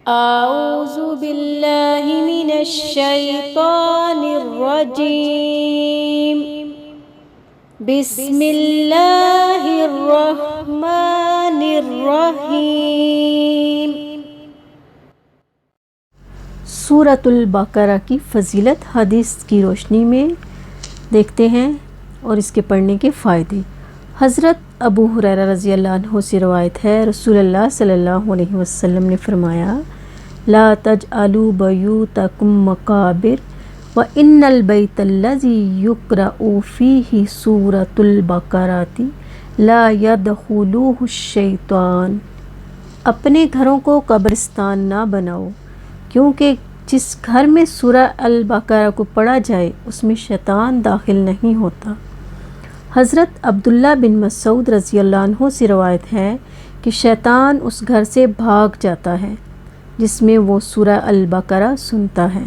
اعوذ باللہ من الشیطان الرجیم بسم اللہ الرحمن الرحیم۔ سورۃ البقرہ کی فضیلت حدیث کی روشنی میں دیکھتے ہیں اور اس کے پڑھنے کے فائدے۔ حضرت ابو ہریرہ رضی اللہ عنہ سے روایت ہے، رسول اللہ صلی اللہ علیہ وسلم نے فرمایا، لا تجعلوا بیوتکم مقابر وان البیت الذی یقرأ فیہ سورۃ البقرۃ لا یدخلہ الشیطان۔ اپنے گھروں کو قبرستان نہ بناؤ، کیونکہ جس گھر میں سورہ البقرہ کو پڑھا جائے اس میں شیطان داخل نہیں ہوتا۔ حضرت عبداللہ بن مسعود رضی اللہ عنہ سے روایت ہے کہ شیطان اس گھر سے بھاگ جاتا ہے جس میں وہ سورہ البقرہ سنتا ہے۔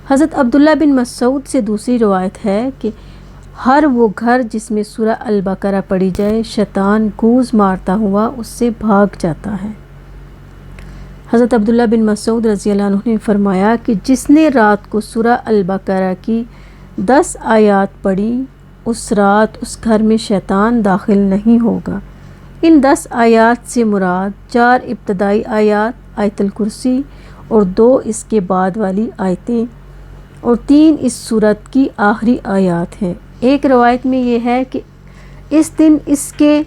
حضرت عبداللہ بن مسعود سے دوسری روایت ہے کہ ہر وہ گھر جس میں سورہ البقرہ پڑھی جائے شیطان گوز مارتا ہوا اس سے بھاگ جاتا ہے۔ حضرت عبداللہ بن مسعود رضی اللہ عنہ نے فرمایا کہ جس نے رات کو سورہ البقرہ کی 10 آیات پڑھی اس رات اس گھر میں شیطان داخل نہیں ہوگا۔ ان 10 آیات سے مراد 4 ابتدائی آیات آیت الکرسی اور 2 اس کے بعد والی آیتیں اور 3 اس سورت کی آخری آیات ہیں۔ ایک روایت میں یہ ہے کہ اس دن اس کے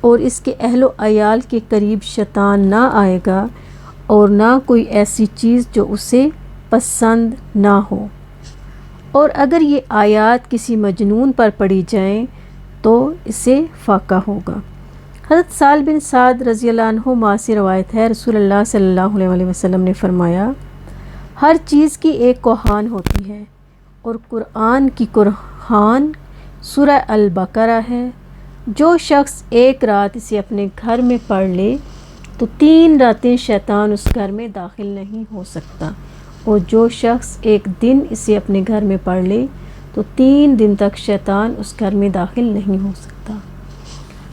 اور اس کے اہل و عیال کے قریب شیطان نہ آئے گا اور نہ کوئی ایسی چیز جو اسے پسند نہ ہو، اور اگر یہ آیات کسی مجنون پر پڑھی جائیں تو اسے فاقہ ہوگا۔ حضرت سہل بن سعد رضی اللہ عنہ ماں سے روایت ہے، رسول اللہ صلی اللہ علیہ وسلم نے فرمایا، ہر چیز کی ایک کوہان ہوتی ہے اور قرآن کی کوہان سورہ البقرہ ہے۔ جو شخص ایک رات اسے اپنے گھر میں پڑھ لے تو 3 راتیں شیطان اس گھر میں داخل نہیں ہو سکتا، اور جو شخص ایک دن اسے اپنے گھر میں پڑھ لے تو 3 دن تک شیطان اس گھر میں داخل نہیں ہو سکتا۔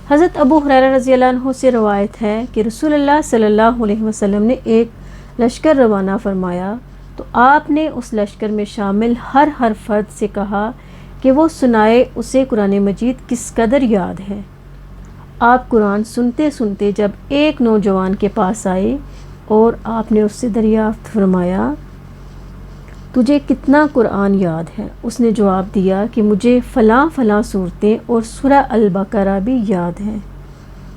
حضرت ابو ہریرہ رضی اللہ عنہ سے روایت ہے کہ رسول اللہ صلی اللہ علیہ وسلم نے ایک لشکر روانہ فرمایا تو آپ نے اس لشکر میں شامل ہر فرد سے کہا کہ وہ سنائے اسے قرآن مجید کس قدر یاد ہے۔ آپ قرآن سنتے سنتے جب ایک نوجوان کے پاس آئے اور آپ نے اس سے دریافت فرمایا، تجھے کتنا قرآن یاد ہے؟ اس نے جواب دیا کہ مجھے فلاں صورتیں اور سورہ البقرہ بھی یاد ہیں۔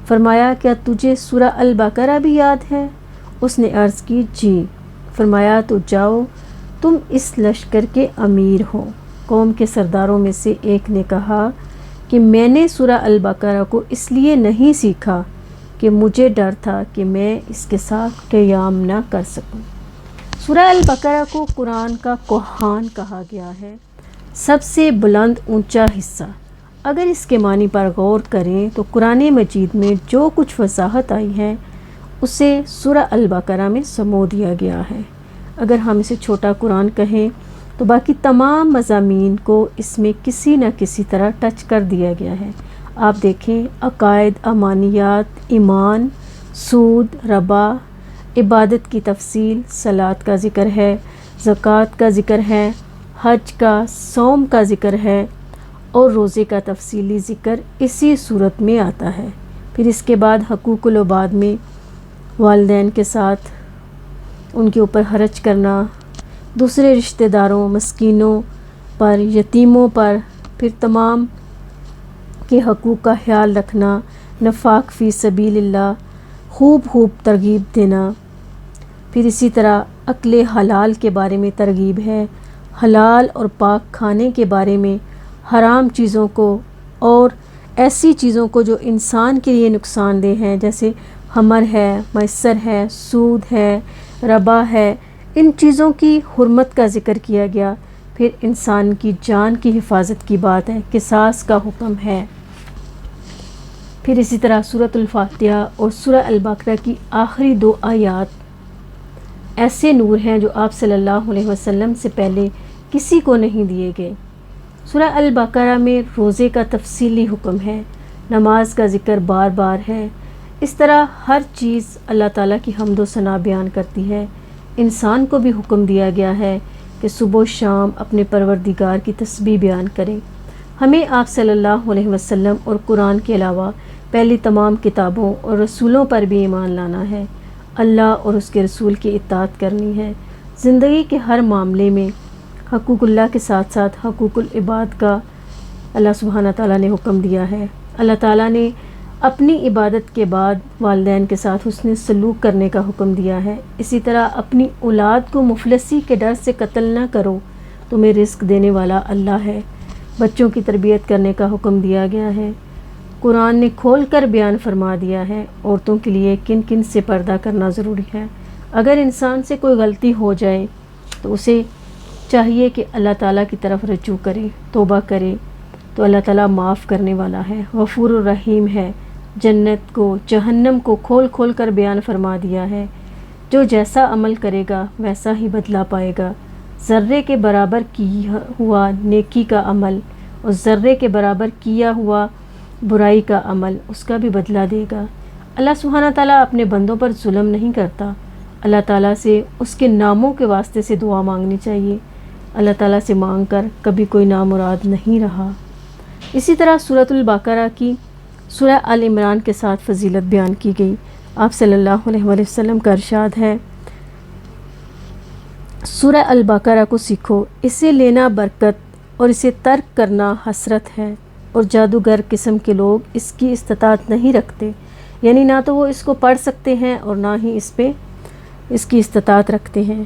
فرمایا، کیا تجھے سورہ البقرہ بھی یاد ہے؟ اس نے عرض کی، جی۔ فرمایا، تو جاؤ، تم اس لشکر کے امیر ہو۔ قوم کے سرداروں میں سے ایک نے کہا کہ میں نے سورہ البقرہ کو اس لیے نہیں سیکھا کہ مجھے ڈر تھا کہ میں اس کے ساتھ قیام نہ کر سکوں۔ سورہ البقرہ کو قرآن کا کوہان کہا گیا ہے، سب سے بلند اونچا حصہ۔ اگر اس کے معنی پر غور کریں تو قرآن مجید میں جو کچھ وضاحت آئی ہے اسے سورہ البقرہ میں سمو دیا گیا ہے۔ اگر ہم اسے چھوٹا قرآن کہیں تو باقی تمام مضامین کو اس میں کسی نہ کسی طرح ٹچ کر دیا گیا ہے۔ آپ دیکھیں، عقائد، امانیات، ایمان، سود، ربا، عبادت کی تفصیل، صلاۃ کا ذکر ہے، زکوٰۃ کا ذکر ہے، حج کا، صوم کا ذکر ہے اور روزے کا تفصیلی ذکر اسی صورت میں آتا ہے۔ پھر اس کے بعد حقوق العباد میں والدین کے ساتھ ان کے اوپر حرج کرنا، دوسرے رشتہ داروں، مسکینوں پر، یتیموں پر، پھر تمام کے حقوق کا خیال رکھنا، نفاق فی سبیل اللہ، خوب ترغیب دینا۔ پھر اسی طرح اکل حلال کے بارے میں ترغیب ہے، حلال اور پاک کھانے کے بارے میں، حرام چیزوں کو اور ایسی چیزوں کو جو انسان کے لیے نقصان دہ ہیں جیسے خمر ہے، میسر ہے، سود ہے، ربا ہے، ان چیزوں کی حرمت کا ذکر کیا گیا۔ پھر انسان کی جان کی حفاظت کی بات ہے، قصاص کا حکم ہے۔ پھر اسی طرح سورۃ الفاتحہ اور سورہ البقرہ کی آخری 2 آیات ایسے نور ہیں جو آپ صلی اللہ علیہ وسلم سے پہلے کسی کو نہیں دیے گئے۔ سورہ البقرہ میں روزے کا تفصیلی حکم ہے، نماز کا ذکر بار بار ہے، اس طرح ہر چیز اللہ تعالیٰ کی حمد و ثنا بیان کرتی ہے۔ انسان کو بھی حکم دیا گیا ہے کہ صبح و شام اپنے پروردگار کی تسبیح بیان کریں۔ ہمیں آپ صلی اللہ علیہ وسلم اور قرآن کے علاوہ پہلی تمام کتابوں اور رسولوں پر بھی ایمان لانا ہے، اللہ اور اس کے رسول کی اطاعت کرنی ہے۔ زندگی کے ہر معاملے میں حقوق اللہ کے ساتھ ساتھ حقوق العباد کا اللہ سبحانہ تعالیٰ نے حکم دیا ہے۔ اللہ تعالیٰ نے اپنی عبادت کے بعد والدین کے ساتھ حسن سلوک کرنے کا حکم دیا ہے۔ اسی طرح اپنی اولاد کو مفلسی کے ڈر سے قتل نہ کرو، تمہیں رزق دینے والا اللہ ہے۔ بچوں کی تربیت کرنے کا حکم دیا گیا ہے۔ قرآن نے کھول کر بیان فرما دیا ہے عورتوں کے لیے کن کن سے پردہ کرنا ضروری ہے۔ اگر انسان سے کوئی غلطی ہو جائے تو اسے چاہیے کہ اللہ تعالیٰ کی طرف رجوع کرے، توبہ کرے، تو اللہ تعالیٰ معاف کرنے والا ہے، غفور الرحیم ہے۔ جنت کو جہنم کو کھول کھول کر بیان فرما دیا ہے۔ جو جیسا عمل کرے گا ویسا ہی بدلہ پائے گا۔ ذرے کے برابر کیا ہوا نیکی کا عمل اور ذرے کے برابر کیا ہوا برائی کا عمل اس کا بھی بدلہ دے گا۔ اللہ سبحانہ تعالیٰ اپنے بندوں پر ظلم نہیں کرتا۔ اللہ تعالیٰ سے اس کے ناموں کے واسطے سے دعا مانگنی چاہیے۔ اللہ تعالیٰ سے مانگ کر کبھی کوئی نامراد نہیں رہا۔ اسی طرح سورۃ البقرہ کی سورہ آل عمران کے ساتھ فضیلت بیان کی گئی۔ آپ صلی اللہ علیہ وسلم کا ارشاد ہے، سورہ البقرہ کو سیکھو، اسے لینا برکت اور اسے ترک کرنا حسرت ہے، اور جادوگر قسم کے لوگ اس کی استطاعت نہیں رکھتے، یعنی نہ تو وہ اس کو پڑھ سکتے ہیں اور نہ ہی اس کی استطاعت رکھتے ہیں۔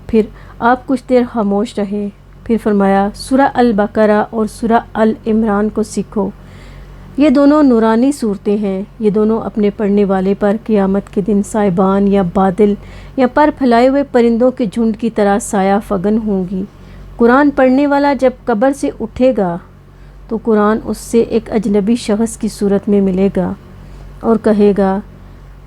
پھر آپ کچھ دیر خاموش رہے، پھر فرمایا سورہ البقرہ اور سورہ آل عمران کو سیکھو، یہ دونوں نورانی صورتیں ہیں، یہ دونوں اپنے پڑھنے والے پر قیامت کے دن سائبان یا بادل یا پر پھیلائے ہوئے پرندوں کے جھنڈ کی طرح سایہ فگن ہوں گی۔ قرآن پڑھنے والا جب قبر سے اٹھے گا تو قرآن اس سے ایک اجنبی شخص کی صورت میں ملے گا اور کہے گا،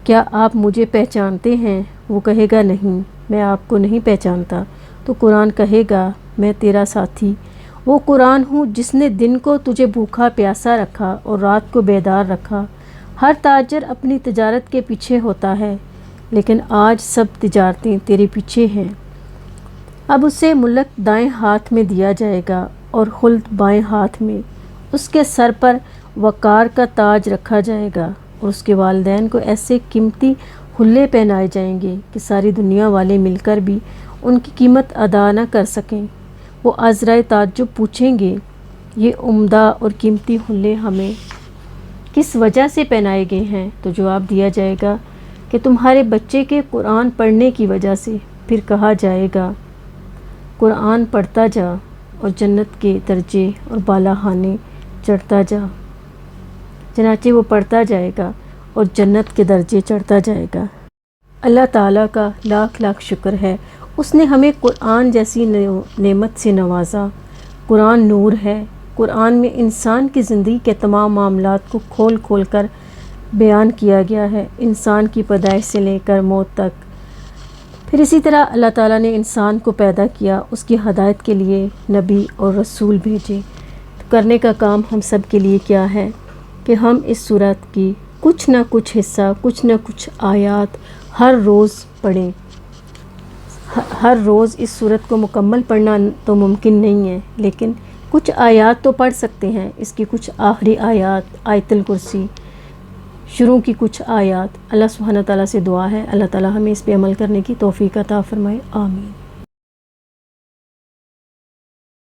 کیا آپ مجھے پہچانتے ہیں؟ وہ کہے گا، نہیں، میں آپ کو نہیں پہچانتا۔ تو قرآن کہے گا، میں تیرا ساتھی وہ قرآن ہوں جس نے دن کو تجھے بھوکا پیاسا رکھا اور رات کو بیدار رکھا۔ ہر تاجر اپنی تجارت کے پیچھے ہوتا ہے، لیکن آج سب تجارتیں تیرے پیچھے ہیں۔ اب اسے ملک دائیں ہاتھ میں دیا جائے گا اور خلد بائیں ہاتھ میں۔ اس کے سر پر وقار کا تاج رکھا جائے گا اور اس کے والدین کو ایسے قیمتی حلے پہنائے جائیں گے کہ ساری دنیا والے مل کر بھی ان کی قیمت ادا نہ کر سکیں۔ وہ عذرائے تعجب پوچھیں گے، یہ عمدہ اور قیمتی حلے ہمیں کس وجہ سے پہنائے گئے ہیں؟ تو جواب دیا جائے گا کہ تمہارے بچے کے قرآن پڑھنے کی وجہ سے۔ پھر کہا جائے گا، قرآن پڑھتا جا اور جنت کے درجے اور بالا خانے چڑھتا جا۔ چنانچہ وہ پڑھتا جائے گا اور جنت کے درجے چڑھتا جائے گا۔ اللہ تعالیٰ کا لاکھ لاکھ شکر ہے، اس نے ہمیں قرآن جیسی نعمت سے نوازا۔ قرآن نور ہے۔ قرآن میں انسان کی زندگی کے تمام معاملات کو کھول کھول کر بیان کیا گیا ہے، انسان کی پیدائش سے لے کر موت تک۔ پھر اسی طرح اللہ تعالیٰ نے انسان کو پیدا کیا، اس کی ہدایت کے لیے نبی اور رسول بھیجے۔ کرنے کا کام ہم سب کے لیے کیا ہے کہ ہم اس سورت کی کچھ نہ کچھ حصہ، کچھ نہ کچھ آیات ہر روز پڑھیں۔ ہر روز اس سورت کو مکمل پڑھنا تو ممکن نہیں ہے، لیکن کچھ آیات تو پڑھ سکتے ہیں۔ اس کی کچھ آخری آیات، آیت الکرسی، شروع کی کچھ آیات۔ اللہ سبحانہ تعالیٰ سے دعا ہے اللہ تعالیٰ ہمیں اس پہ عمل کرنے کی توفیق عطا فرمائے، آمین۔